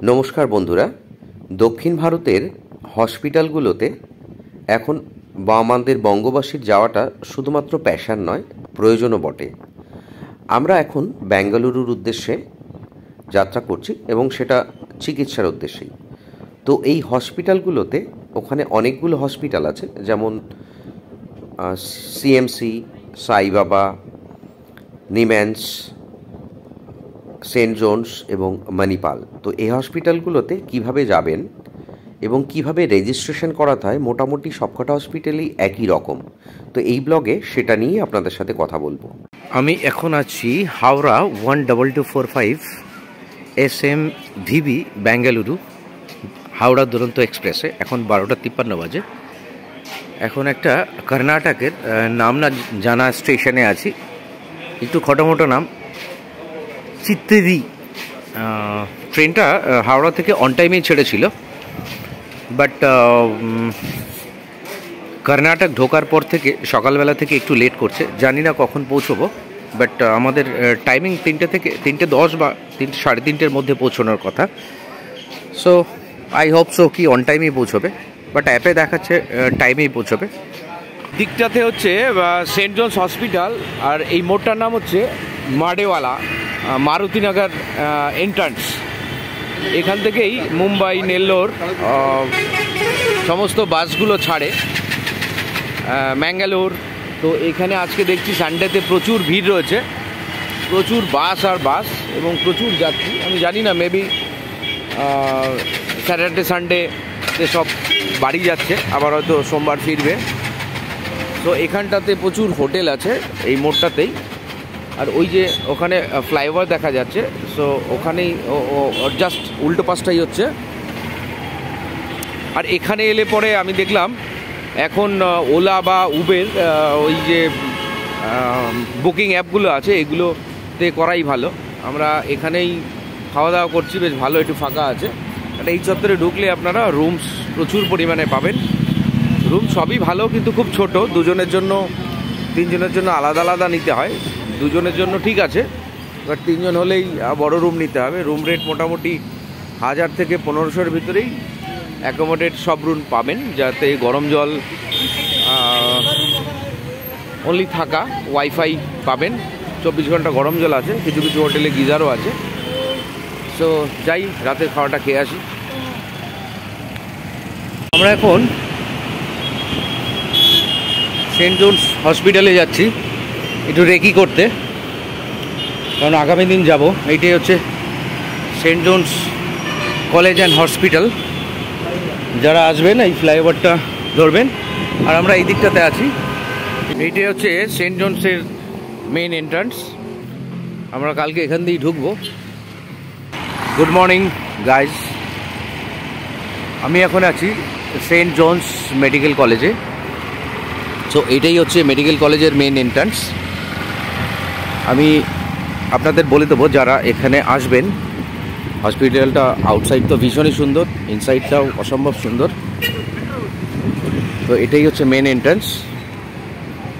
নমস্কার বন্ধুরা, দক্ষিণ ভারতের হসপিটালগুলোতে এখন আমাদের বঙ্গবাসীর যাওয়াটা শুধুমাত্র প্যাশন নয়, প্রয়োজনও বটে। আমরা এখন বেঙ্গালুরুর উদ্দেশ্যে যাত্রা করছি এবং সেটা চিকিৎসার উদ্দেশ্যেই। তো এই হসপিটালগুলোতে ওখানে অনেকগুলো হসপিটাল আছে, যেমন সিএমসি, সাইবাবা, নিম্যান্স, সেন্ট জোন্স এবং মণিপাল। তো এই হসপিটালগুলোতে কিভাবে যাবেন এবং কিভাবে রেজিস্ট্রেশন করাতে হয়, মোটামুটি সবকটা হসপিটালই একই রকম। তো এই ব্লগে সেটা নিয়ে আপনাদের সাথে কথা বলবো। আমি এখন আছি হাওড়া 12245 SM VB বেঙ্গালুরু হাওড়া দুরন্ত এক্সপ্রেসে। এখন 12:53 বাজে। এখন একটা কর্ণাটকের নাম না জানা স্টেশনে আছি, একটু খটোমটো নাম, চিত্তেরি। ট্রেনটা হাওড়া থেকে অন টাইমেই ছেড়েছিল, বাট কর্ণাটক ঢোকার পর থেকে সকালবেলা থেকে একটু লেট করছে। জানি না কখন পৌঁছবো, বাট আমাদের টাইমিং 3:10 বা 3:30-3:30 মধ্যে পৌঁছানোর কথা। সো আই হোপ সো কি অন টাইমেই পৌঁছবে, বাট অ্যাপে দেখাচ্ছে টাইমেই পৌঁছবে। দিকটাতে হচ্ছে সেন্ট জোন্স হসপিটাল, আর এই মোড়টার নাম হচ্ছে মাডেওয়ালা মারুতিনগর এন্ট্রান্স। এখান থেকেই মুম্বাই, নেল্লোর সমস্ত বাসগুলো ছাড়ে ম্যাঙ্গালোর। তো এখানে আজকে দেখছি সানডেতে প্রচুর ভিড় রয়েছে, প্রচুর বাস এবং প্রচুর যাত্রী। আমি জানি না, মেবি স্যাটারডে সানডেতে সব বাড়ি যাচ্ছে, আবার হয়তো সোমবার ফিরবে। তো এখানটাতে প্রচুর হোটেল আছে এই মোড়টাতেই। আর ওই যে ওখানে ফ্লাইওভার দেখা যাচ্ছে, সো ওখানেই জাস্ট উল্টো পাশটাই হচ্ছে। আর এখানে এলে পরে আমি দেখলাম এখন ওলা বা উবের ওই যে বুকিং অ্যাপগুলো আছে, এগুলোতে করাই ভালো। আমরা এখানেই খাওয়া দাওয়া করছি, বেশ ভালো, একটু ফাঁকা আছে। আর এই চত্বরে ঢুকলে আপনারা রুমস প্রচুর পরিমাণে পাবেন। রুম সবই ভালো, কিন্তু খুব ছোট, দুজনের জন্য 3জনের জন্য আলাদা আলাদা নিতে হয়। দুজনের জন্য ঠিক আছে, বাট 3জন হলেই বড় রুম নিতে হবে। রুম রেট মোটামুটি 1000 থেকে 1500-এর ভিতরেই অ্যাকোমোডেট সব রুম পাবেন, যাতে গরম জল অনলি থাকা, ওয়াইফাই পাবেন, 24 ঘন্টা গরম জল আছে, কিছু কিছু হোটেলে গিজারও আছে। সো যাই, রাতের খাওয়াটা খেয়ে আসি। আমরা এখন সেন্ট জোন্স হসপিটালে যাচ্ছি একটু রেকি করতে, কারণ আগামী দিন যাব। এইটাই হচ্ছে saint John's college and hospital. যারা আসবেন এই ফ্লাইওভারটা ধরবেন। আর আমরা এই দিকটাতে আছি, এইটাই হচ্ছে সেন্ট জোন্সের মেইন এন্ট্রান্স। আমরা কালকে এখান দিয়েই ঢুকবো। গুড মর্নিং গাইজ, আমি এখন আছি সেন্ট জোন্স মেডিকেল কলেজে। সো এইটাই হচ্ছে মেডিকেল কলেজের মেইন এন্ট্রান্স। আমি আপনাদের বলে দেবো যারা এখানে আসবেন, হসপিটালটা আউটসাইড তো ভীষণই সুন্দর, ইনসাইডটাও অসম্ভব সুন্দর। তো এটাই হচ্ছে মেন এন্ট্রান্স,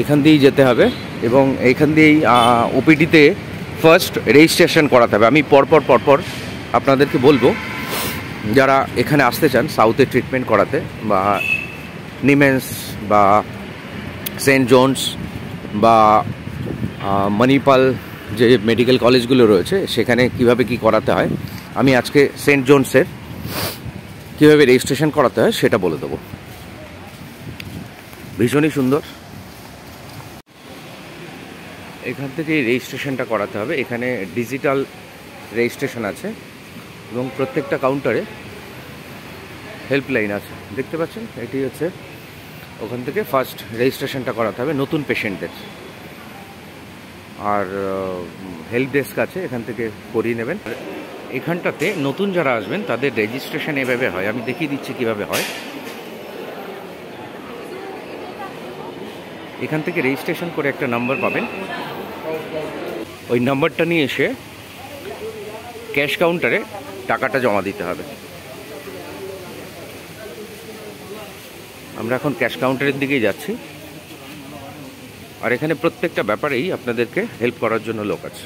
এখান দিয়েই যেতে হবে এবং এখান দিয়েই ওপিডিতে ফার্স্ট রেজিস্ট্রেশন করাতে হবে। আমি পরপর আপনাদেরকে বলবো, যারা এখানে আসতে চান সাউথে ট্রিটমেন্ট করাতে, বা নিমেন্স বা সেন্ট জোন্স বা মণিপাল যে মেডিকেল কলেজগুলো রয়েছে, সেখানে কিভাবে কি করাতে হয়, আমি আজকে সেন্ট জোন্সের কীভাবে রেজিস্ট্রেশন করাতে হয় সেটা বলে দেবো। ভীষণই সুন্দর। এখান থেকে রেজিস্ট্রেশনটা করাতে হবে। এখানে ডিজিটাল রেজিস্ট্রেশন আছে এবং প্রত্যেকটা কাউন্টারে হেল্পলাইন আছে, দেখতে পাচ্ছেন। এটি হচ্ছে ওখান থেকে ফার্স্ট রেজিস্ট্রেশনটা করাতে হবে নতুন পেশেন্টদের। আর হেল্প ডেস্ক আছে, এখান থেকে করিয়ে নেবেন। এখানটাতে নতুন যারা আসবেন তাদের রেজিস্ট্রেশন এভাবে হয়, আমি দেখিয়ে দিচ্ছি কিভাবে হয়। এখান থেকে রেজিস্ট্রেশন করে একটা নাম্বার পাবেন, ওই নাম্বারটা নিয়ে এসে ক্যাশ কাউন্টারে টাকাটা জমা দিতে হবে। আমরা এখন ক্যাশ কাউন্টারের দিকেই যাচ্ছি। আর এখানে প্রত্যেকটা ব্যাপারেই আপনাদেরকে হেল্প করার জন্য লোক আছে।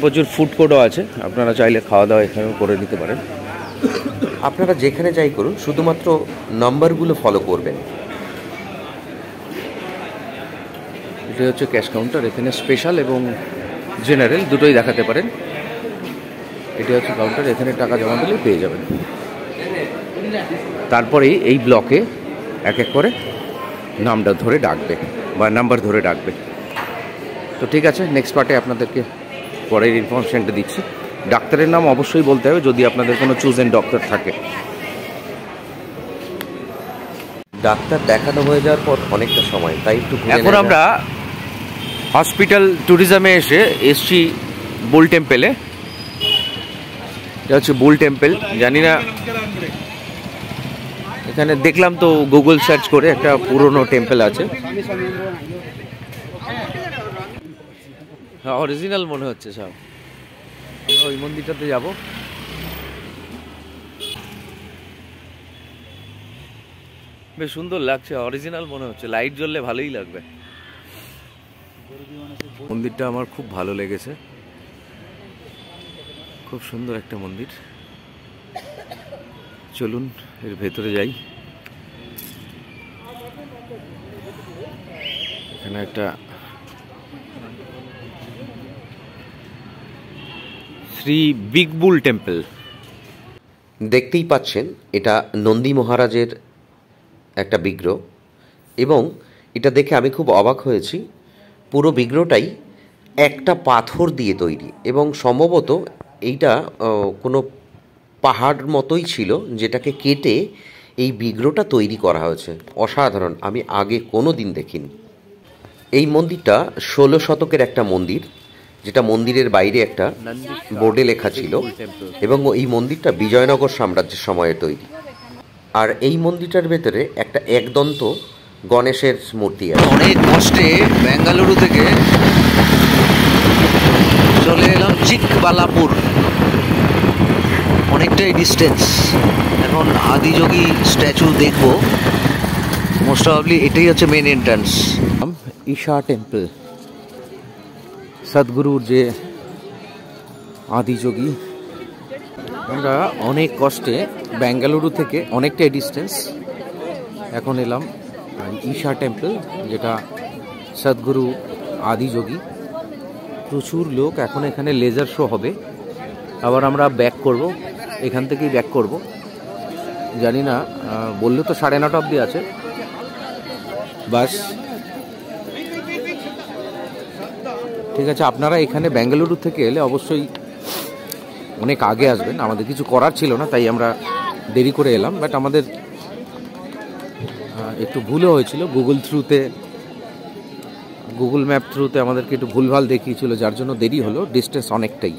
প্রচুর ফুড কোর্টও আছে, আপনারা চাইলে খাওয়া দাওয়া এখানেও করে নিতে পারেন। আপনারা যেখানে যাই করুন শুধুমাত্র নাম্বারগুলো ফলো করবেন। এটা হচ্ছে ক্যাশ কাউন্টার, এখানে স্পেশাল এবং জেনারেল দুটোই দেখাতে পারেন। এটা হচ্ছে কাউন্টার, এখানে টাকা জমা দিলে পেয়ে যাবেন। তারপরেই এই ব্লকে এক এক করে নামটা ধরে ডাকবে বা নাম্বার ধরে ডাকবে। তো ঠিক আছে, নেক্সট পার্টে আপনাদেরকে পরের ইনফরমেশনটা দিচ্ছি। ডাক্তারের নাম অবশ্যই বলতে হবে যদি আপনাদের কোনো চুজেন ডক্টর থাকে। ডাক্তার দেখানো হয়ে যাওয়ার পর অনেকটা সময়, তাই একটু এখন আমরা হসপিটাল ট্যুরিজমে এসছি বুল টেম্পেলে। এটা হচ্ছে বুল টেম্পল। জানি না, এখানে দেখলাম তো গুগল সার্চ করে একটা পুরনো টেম্পল আছে, অরিজিনাল মনে হচ্ছে সব। আমরা ওই মন্দিরটাতে যাব। বেশ সুন্দর লাগছে, অরিজিনাল মনে হচ্ছে, লাইট জ্বললে ভালোই লাগবে। মন্দিরটা আমার খুব ভালো লেগেছে, খুব সুন্দর একটা মন্দির। চলুন এর ভেতরে যাই। এখানে একটা শ্রী বিগ বুল টেম্পল দেখতেই পাচ্ছেন। এটা নন্দী মহারাজের একটা বিগ্রহ এবং এটা দেখে আমি খুব অবাক হয়েছি। পুরো বিগ্রহটাই একটা পাথর দিয়ে তৈরি এবং সম্ভবত এইটা কোনো পাহাড় মতোই ছিল, যেটাকে কেটে এই বিগ্রহটা তৈরি করা হয়েছে। অসাধারণ, আমি আগে কোনো দিন দেখিনি। এই মন্দিরটা 16 শতকের একটা মন্দির, যেটা মন্দিরের বাইরে একটা বোর্ডে লেখা ছিল এবং এই মন্দিরটা বিজয়নগর সাম্রাজ্যের সময়ে তৈরি। আর এই মন্দিরটার ভেতরে একটা একদন্ত গণেশের মূর্তি আছে। অনেক কষ্টে বেঙ্গালুরু থেকে চলে এলাম চিকবালাপুর, অনেকটাই ডিস্টেন্স। এখন আদিযোগী স্ট্যাচু দেখবো, মোস্ট প্রবাবলি এটাই হচ্ছে মেন এন্ট্রান্স। ঈশা টেম্পল, সদ্গুরুর যে আদিযোগী। আমরা অনেক কষ্টে বেঙ্গালুরু থেকে অনেকটাই ডিস্টেন্স এখন এলাম ঈশা টেম্পল, যেটা সদ্গুরু আদিযোগী। প্রচুর লোক, এখন এখানে লেজার শো হবে। আবার আমরা ব্যাক করব, এখান থেকেই ব্যাক করব। জানি না, বললে তো 9:30 অবধি আছে বাস। ঠিক আছে, আপনারা এখানে বেঙ্গালুরু থেকে এলে অবশ্যই অনেক আগে আসবেন। আমাদের কিছু করার ছিল না, তাই আমরা দেরি করে এলাম। বাট আমাদের একটু ভুলও হয়েছিল, গুগল ম্যাপ থ্রুতে আমাদেরকে একটু ভুলভাল দেখিয়েছিল, যার জন্য দেরি হলো। ডিস্টেন্স অনেকটাই।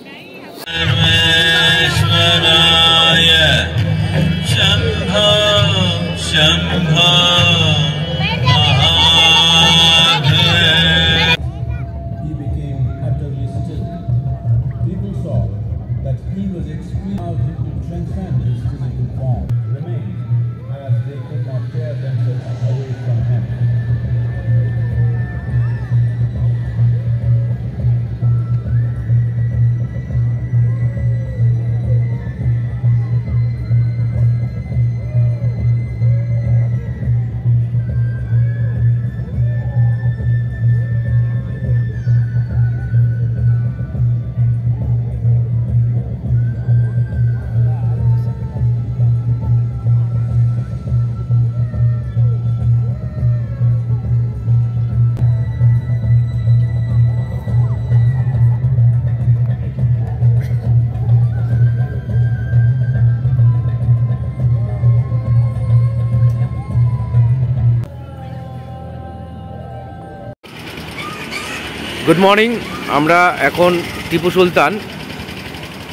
Good morning. আমরা এখন টিপু সুলতান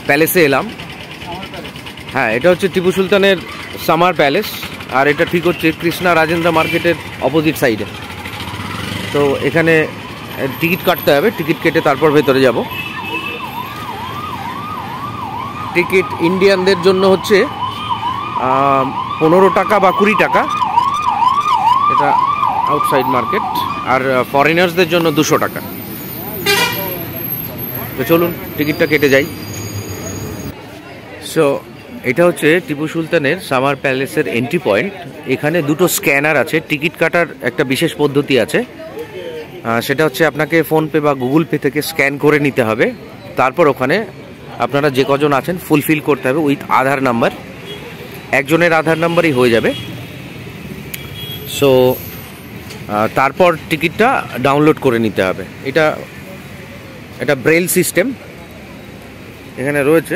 প্যালেসে এলাম। হ্যাঁ, এটা হচ্ছে টিপু সুলতানের সামার প্যালেস, আর এটা ঠিক হচ্ছে কৃষ্ণা রাজেন্দ্র মার্কেটের অপোজিট সাইডে। তো এখানে টিকিট কাটতে হবে, টিকিট কেটে তারপর ভেতরে যাব। টিকিট ইন্ডিয়ানদের জন্য হচ্ছে 15 টাকা বা 20 টাকা, এটা আউটসাইড মার্কেট, আর ফরেনার্সদের জন্য 200 টাকা। তো চলুন টিকিটটা কেটে যাই। সো এটা হচ্ছে টিপু সুলতানের সামার প্যালেসের এন্ট্রি পয়েন্ট। এখানে দুটো স্ক্যানার আছে, টিকিট কাটার একটা বিশেষ পদ্ধতি আছে, সেটা হচ্ছে আপনাকে ফোনপে বা গুগল পে থেকে স্ক্যান করে নিতে হবে। তারপর ওখানে আপনারা যে কজন আছেন ফুলফিল করতে হবে উইথ আধার নাম্বার, একজনের আধার নাম্বারই হয়ে যাবে। সো তারপর টিকিটটা ডাউনলোড করে নিতে হবে। এটা ব্রেল সিস্টেম এখানে রয়েছে।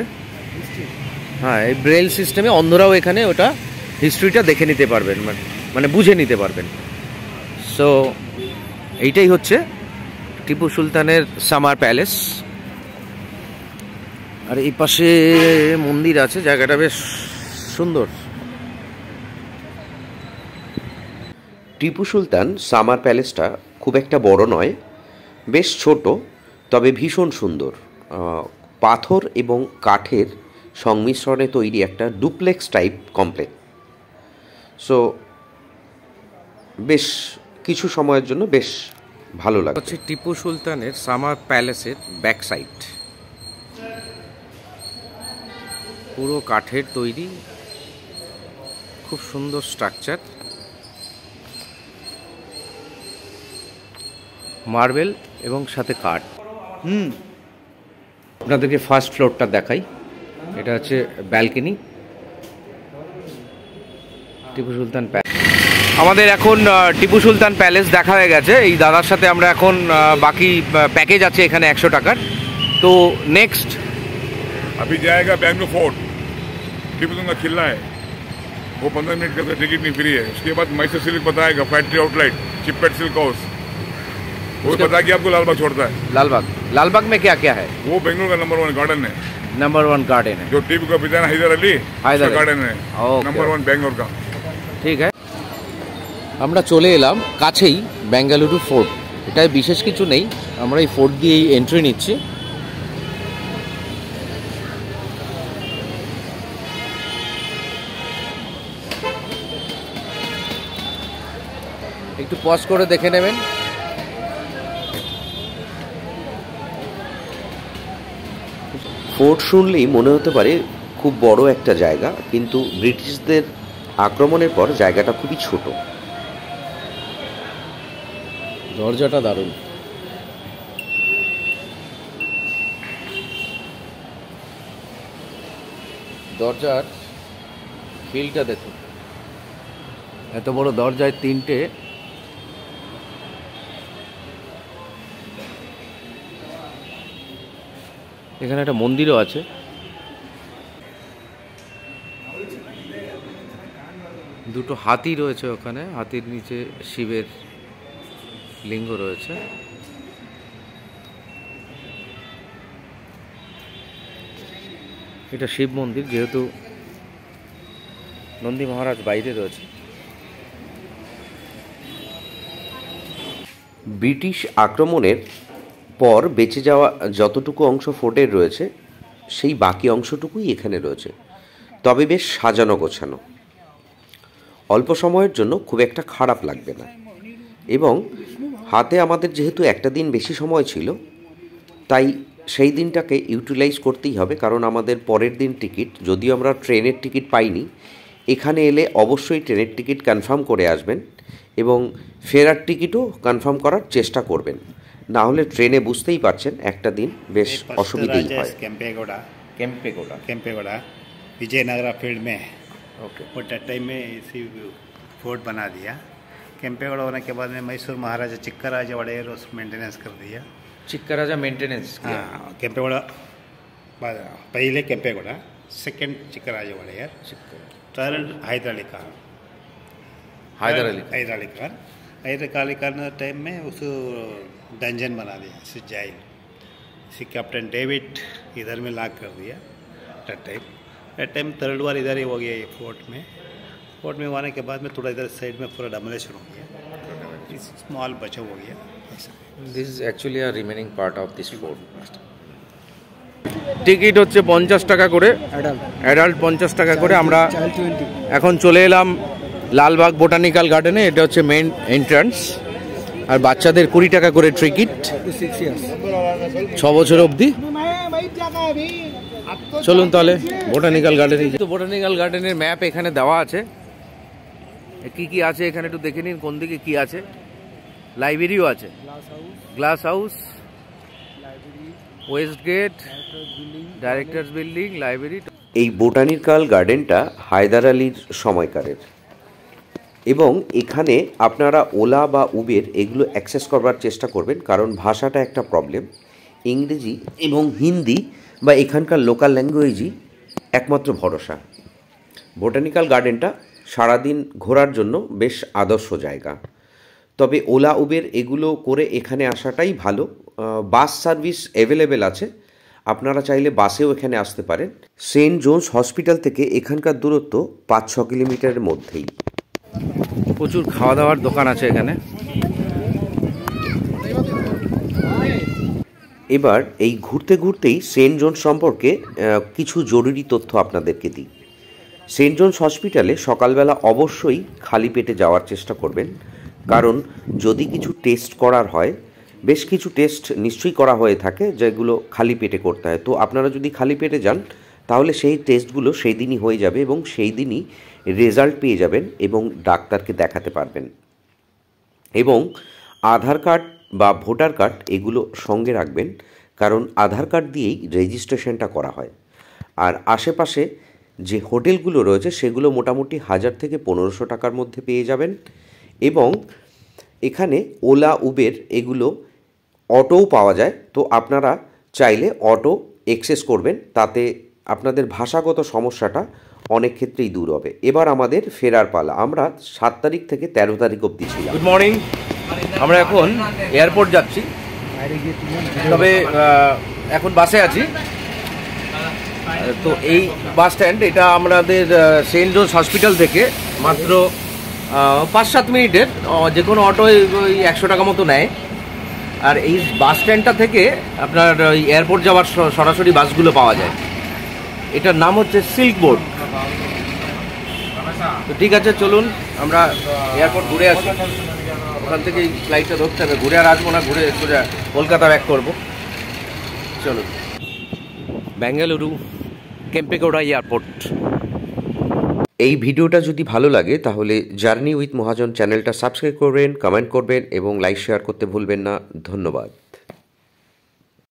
হ্যাঁ, এই ব্রেল সিস্টেমে অন্যরাও এখানে ওটা হিস্ট্রিটা দেখে নিতে পারবেন, মানে বুঝে নিতে পারবেন। সো এইটাই হচ্ছে টিপু সুলতানের সামার প্যালেস। আর এই পাশে মন্দির আছে, জায়গাটা বেশ সুন্দর। টিপু সুলতান সামার প্যালেসটা খুব একটা বড় নয়, বেশ ছোট, তবে ভীষণ সুন্দর। পাথর এবং কাঠের সংমিশ্রণে তৈরি একটা ডুপ্লেক্স টাইপ কমপ্লেক্স। সো বেশ কিছু সময়ের জন্য বেশ ভালো লাগে। হচ্ছে টিপু সুলতানের সামার প্যালেসের ব্যাক সাইড, পুরো কাঠের তৈরি, খুব সুন্দর স্ট্রাকচার, মার্বেল এবং সাথে কাঠ। আপনাদেরকে ফার্স্ট ফ্লোরটা দেখাই। এটা হচ্ছে ব্যালকনি, টিপু সুলতান প্যালেস। আমাদের এখন টিপু সুলতান প্যালেস দেখা হয়ে গেছে। এই দাদার সাথে আমরা এখন বাকি প্যাকেজ আছে এখানে 100 টাকার। তো নেক্সট अभी जाएगा बेंगलुरु फोर्ट, टीपू सुल्तान का किला है, वो 15 मिनट का टिकट नहीं फ्री है। उसके बाद मैसूर सिल्क बताएगा, फैक्ट्री आउटलेट, चिप्पेट सिल्क हाउस, वो बता के आपको लालबाग छोड़ता है। लालबाग में क्या क्या है? वो बेंगलुरु का नंबर 1 गार्डन है, नंबर 1 गार्डन है, जो टीपू का पिता हैदर अली गार्डन है, नंबर 1 बेंगलुरु का। ঠিক আছে, আমরা চলে এলাম কাছেই বেঙ্গালুরু ফোর্ট। এটাই বিশেষ কিছু নেই, আমরা এই ফোর্ট দিয়েই এন্ট্রি নিচ্ছি। একটু পজ করে দেখে নেবেন। ফোর্ট শুনলেই মনে হতে পারে খুব বড় একটা জায়গা, কিন্তু ব্রিটিশদের আক্রমণের পর জায়গাটা খুবই ছোট। দরজাটা দারুণ। দরজার ফিলটা দেখুন, এত বড় দরজায় 3টে এখানে একটা মন্দিরও আছে। দুটো হাতি রয়েছে ওখানে, হাতির নিচে শিবের লিঙ্গ রয়েছে। এটা শিব মন্দির, যেহেতু নন্দী মহারাজ বাইরে রয়েছে। ব্রিটিশ আক্রমণের পর বেঁচে যাওয়া যতটুকু অংশ ফোর্টের রয়েছে, সেই বাকি অংশটুকুই এখানে রয়েছে, তবে বেশ সাজানো গোছানো। অল্প সময়ের জন্য খুব একটা খারাপ লাগবে না। এবং হাতে আমাদের যেহেতু একটা দিন বেশি সময় ছিল, তাই সেই দিনটাকে ইউটিলাইজ করতেই হবে, কারণ আমাদের পরের দিন টিকিট, যদিও আমরা ট্রেনের টিকিট পাইনি, এখানে এলে অবশ্যই ট্রেনের টিকিট কনফার্ম করে আসবেন এবং ফেরার টিকিটও কনফার্ম করার চেষ্টা করবেন। না হলে ট্রেনে বুঝতেই পারছেন একটা দিন বেশ অসুবিধেই হয়। केम्पेगौड़ा विजयनगरा फील्ड में ओके, वो टाइम में इसी फोर्ट बना दिया। केम्पेगौड़ा होने के बाद में मैसूर महाराजा चिक्काराजा वड़ेयर उस मेंटेनेंस कर दिया। चिक्काराजा मेंटेनेंस, हाँ, केम्पेगौड़ा पहले Kempegowda, second Chikkaraja Wadeyar, third Hyder Ali Khan. Hyder Ali Khan time में उस डंजन बना दिया, इसे जेल। इसी कैप्टन डेविड इधर में लॉक कर दिया। दैट टाइम थर्ड बार इधर ही हो गया ये फोर्ट में आने के बाद में थोड़ा इधर साइड में पूरा डमोलेशन हो गया, स्मॉल बचाव हो गया। This is actually a remaining part of this fort. Ticket হচ্ছে 50 টাকা করে, অ্যাডাল্ট 50 টাকা করে। আমরা এখন চলে এলাম লালবাগ বোটানিক্যাল গার্ডেনে। এটা হচ্ছে মেন এন্ট্রান্স। আর বাচ্চাদের 20 টাকা করে টিকিট, 6 বছর অবধি। চলুন তাহলে বোটানিক্যাল গার্ডেনে। তো বোটানিক্যাল গার্ডেনের ম্যাপ এখানে দেওয়া আছে, কি কি আছে এখানে একটু দেখে নিন, কোন দিকে কি আছে। লাইব্রেরিও আছে, glass house, west gate, directors building, library. এই বোটানিক্যাল গার্ডেনটা হায়দার আলীর সময়কারের, এবং এখানে আপনারা ওলা বা উবের এগুলো অ্যাক্সেস করবার চেষ্টা করবেন, কারণ ভাষাটা একটা প্রবলেম। ইংরেজি এবং হিন্দি বা এখানকার লোকাল ল্যাঙ্গুয়েজই একমাত্র ভরসা। বোটানিক্যাল গার্ডেনটা সারাদিন ঘোরার জন্য বেশ আদর্শ জায়গা, তবে ওলা উবের এগুলো করে এখানে আসাটাই ভালো। বাস সার্ভিস অ্যাভেলেবেল আছে, আপনারা চাইলে বাসেও এখানে আসতে পারেন। সেন্ট জোন্স হসপিটাল থেকে এখানকার দূরত্ব 5-6 কিলোমিটারের মধ্যেই। প্রচুর খাওয়া দাওয়ার দোকান আছে এখানে। এবার এই ঘুরতে ঘুরতেই সেন্ট জোন্স সম্পর্কে কিছু জরুরি তথ্য আপনাদেরকে দিই। সেন্ট জোন্স হসপিটালে সকালবেলা অবশ্যই খালি পেটে যাওয়ার চেষ্টা করবেন, কারণ যদি কিছু টেস্ট করার হয়, বেশ কিছু টেস্ট নিশ্চয়ই করা হয়ে থাকে যেগুলো খালি পেটে করতে হয়। তো আপনারা যদি খালি পেটে যান তাহলে সেই টেস্টগুলো সেই দিনই হয়ে যাবে এবং সেই দিনই রেজাল্ট পেয়ে যাবেন এবং ডাক্তারকে দেখাতে পারবেন। এবং আধার কার্ড বা ভোটার কার্ড এগুলো সঙ্গে রাখবেন, কারণ আধার কার্ড দিয়েই রেজিস্ট্রেশনটা করা হয়। আর আশেপাশে যে হোটেলগুলো রয়েছে সেগুলো মোটামুটি 1000 থেকে 1500 টাকার মধ্যে পেয়ে যাবেন। এবং এখানে ওলা উবের এগুলো অটোও পাওয়া যায়, তো আপনারা চাইলে অটো অ্যাক্সেস করবেন, তাতে আপনাদের ভাষাগত সমস্যাটা অনেক ক্ষেত্রেই দূর হবে। এবার আমাদের ফেরার পালা। আমরা 7 তারিখ থেকে 13 তারিখ অবধি ছিলাম। গুড মর্নিং, আমরা এখন এয়ারপোর্ট যাচ্ছি, তবে এখন বাসে আছি। তো এই বাস স্ট্যান্ড, এটা আমাদের সেন্ট জোন্স হসপিটাল থেকে মাত্র 5-7 মিনিটের, যে কোনো অটো ওই 100 টাকা মতো নেয়। আর এই বাস স্ট্যান্ডটা থেকে আপনার ওই এয়ারপোর্ট যাওয়ার সরাসরি বাসগুলো পাওয়া যায়। এটার নাম হচ্ছে সিল্ক বোর্ড। তো ঠিক আছে, চলুন আমরা এয়ারপোর্ট ঘুরে আসি। ওখান থেকে ফ্লাইটটা ধরতে হবে, ঘুরে আর আসবো না, ঘুরে সোজা কলকাতা ব্যাক করবো। চলুন, বেঙ্গালুরু কেম্পেগৌড়া এয়ারপোর্ট। এই ভিডিওটা যদি ভালো লাগে তাহলে জার্নি উইথ মহাজন চ্যানেলটা সাবস্ক্রাইব করবেন, কমেন্ট করবেন এবং লাইক শেয়ার করতে ভুলবেন না। ধন্যবাদ।